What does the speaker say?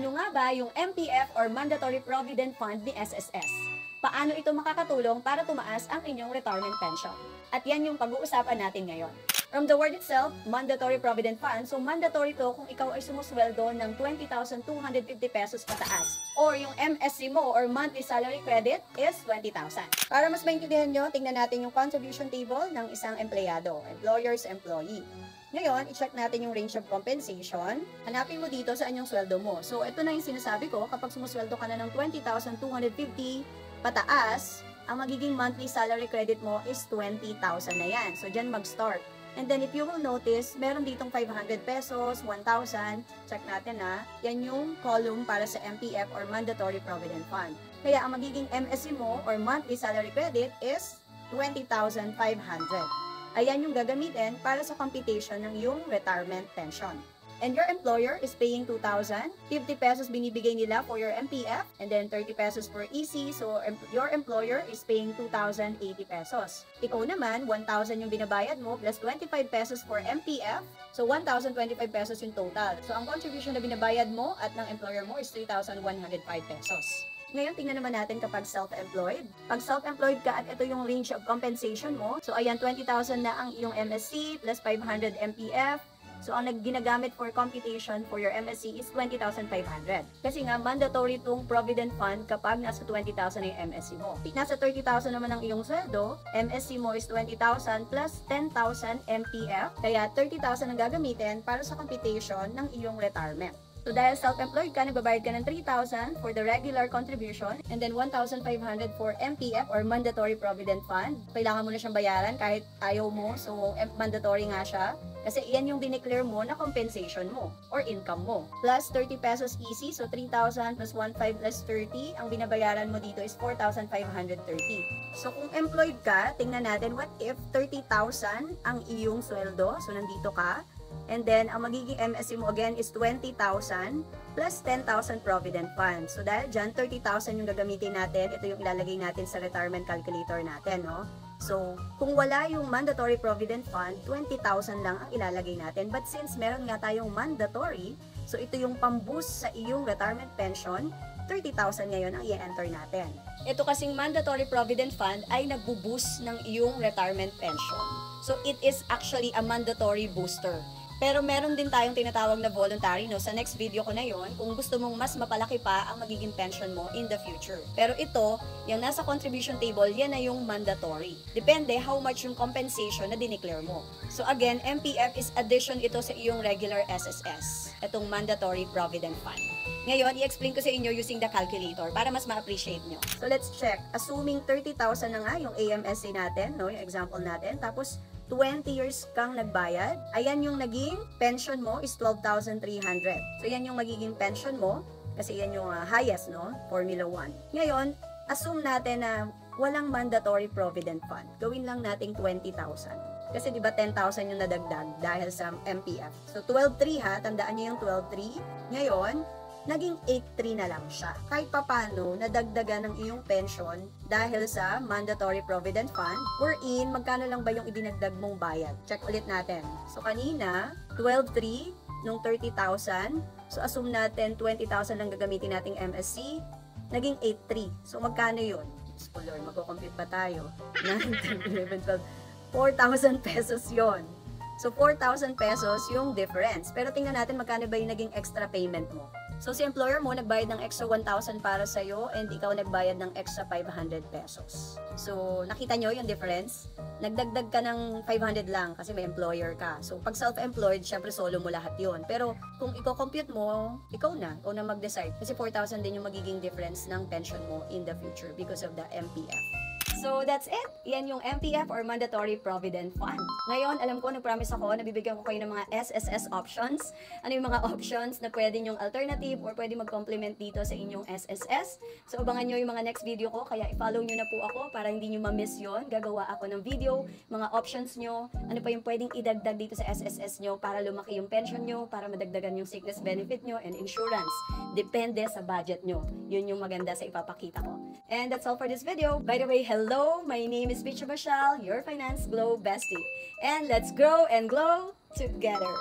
Ano nga ba yung MPF or Mandatory Provident Fund ni SSS? Paano ito makakatulong para tumaas ang inyong retirement pension? At yan yung pag-uusapan natin ngayon. From the word itself, Mandatory Provident Fund, so mandatory to kung ikaw ay sumusweldo ng 20,250 pesos pataas. Or yung MSC mo or monthly salary credit is 20,000. Para mas maintindihan nyo, tingnan natin yung contribution table ng isang empleyado, employer's employee. Ngayon, i-check natin yung range of compensation. Hanapin mo dito saan yung sweldo mo. So, ito na yung sinasabi ko, kapag sumusweldo ka na ng 20,250 pataas, ang magiging monthly salary credit mo is 20,000 na yan. So, dyan mag-start. And then, if you will notice, meron ditong 500 pesos, 1,000. Check natin na. Yan yung column para sa MPF or Mandatory Provident Fund. Kaya, ang magiging MSC mo or monthly salary credit is 20,500. Ayan yung gagamitin para sa computation ng iyong retirement pension. And your employer is paying 2,000. 50 pesos binibigay nila for your MPF and then 30 pesos for EC. So, your employer is paying 2,080 pesos. Ikaw naman, 1,000 yung binabayad mo plus 25 pesos for MPF. So, 1,025 pesos yung total. So, ang contribution na binabayad mo at ng employer mo is 3,105 pesos. Ngayon, tingnan naman natin kapag self-employed. Pag self-employed ka at ito yung range of compensation mo, so ayan, 20,000 na ang iyong MSC plus 500 MPF. So, ang ginagamit for computation for your MSC is 20,500. Kasi nga, mandatory itong Provident Fund kapag nasa 20,000 yung MSC mo. Nasa 30,000 naman ang iyong sweldo, MSC mo is 20,000 plus 10,000 MPF. Kaya 30,000 ang gagamitin para sa computation ng iyong retirement. So, dahil self-employed ka, nagbabayad ka ng 3,000 for the regular contribution and then 1,500 for MPF or Mandatory Provident Fund. Kailangan mo na siyang bayaran kahit ayaw mo. So, mandatory nga siya. Kasi iyan yung dineclare mo na compensation mo or income mo. Plus 30 pesos easy. So, 3,000 plus 1,500 plus 30. Ang binabayaran mo dito is 4,530. So, kung employed ka, tingnan natin what if 30,000 ang iyong sweldo. So, nandito ka. And then, ang magiging MSC mo again is 20,000 plus 10,000 Provident Fund. So, dahil dyan, 30,000 yung gagamitin natin. Ito yung ilalagay natin sa retirement calculator natin, no? So, kung wala yung Mandatory Provident Fund, 20,000 lang ang ilalagay natin. But since meron nga tayong mandatory, so ito yung pamboost sa iyong retirement pension, 30,000 ngayon ang i-enter natin. Ito kasing Mandatory Provident Fund ay nagbo-boost ng iyong retirement pension. So, it is actually a mandatory booster. Pero meron din tayong tinatawag na voluntary, no? Sa next video ko na yon, kung gusto mong mas mapalaki pa ang magiging pension mo in the future. Pero ito, yung nasa contribution table, yan na yung mandatory. Depende how much yung compensation na dineclare mo. So again, MPF is addition ito sa iyong regular SSS. Itong Mandatory Provident Fund. Ngayon, i-explain ko sa inyo using the calculator para mas ma-appreciate nyo. So let's check. Assuming 30,000 na nga yung AMSC natin, no? Yung example natin. Tapos, 20 years kang nagbayad, ayan yung naging pension mo is 12,300. So, yan yung magiging pension mo, kasi yan yung highest, no? Formula 1. Ngayon, assume natin na walang mandatory provident fund. Gawin lang nating 20,000. Kasi di ba 10,000 yung nadagdag dahil sa MPF. So, 12,300 ha, tandaan niyo yung 12,300. Ngayon, naging 8,300 na lang siya. Kahit papano, nadagdagan ng iyong pension dahil sa Mandatory Provident Fund, wherein, magkano lang ba yung idinagdag mong bayad? Check ulit natin. So, kanina, 12,300 nung 30,000. So, assume natin 20,000 lang gagamitin nating MSC. Naging 8,300. So, magkano yun? Scholar, magko-compute pa tayo. 9, 10, 11, 12. 4,000 pesos yon. So, 4,000 pesos yung difference. Pero tingnan natin magkano ba yung naging extra payment mo. So, si employer mo nagbayad ng extra 1,000 para sa'yo and ikaw nagbayad ng extra 500 pesos. So, nakita nyo yung difference? Nagdagdag ka ng 500 lang kasi may employer ka. So, pag self-employed, syempre solo mo lahat yon. Pero, kung i-compute mo, ikaw na mag-decide. Kasi 4,000 din yung magiging difference ng pension mo in the future because of the MPF. So, that's it. Yan yung MPF or Mandatory Provident Fund. Ngayon, alam ko, nag-promise ako, nabibigyan ko kayo ng mga SSS options. Ano yung mga options na pwede nyong alternative or pwede mag-complement dito sa inyong SSS. So, abangan nyo yung mga next video ko, kaya i-follow nyo na po ako para hindi nyo ma-miss yun. Gagawa ako ng video, mga options nyo, ano pa yung pwedeng idagdag dito sa SSS nyo para lumaki yung pension nyo, para madagdagan yung sickness benefit nyo and insurance. Depende sa budget nyo. Yun yung maganda sa ipapakita ko. And that's all for this video. By the way, hello, my name is Bicha Bashal, your Finance Glow Bestie. And let's grow and glow together.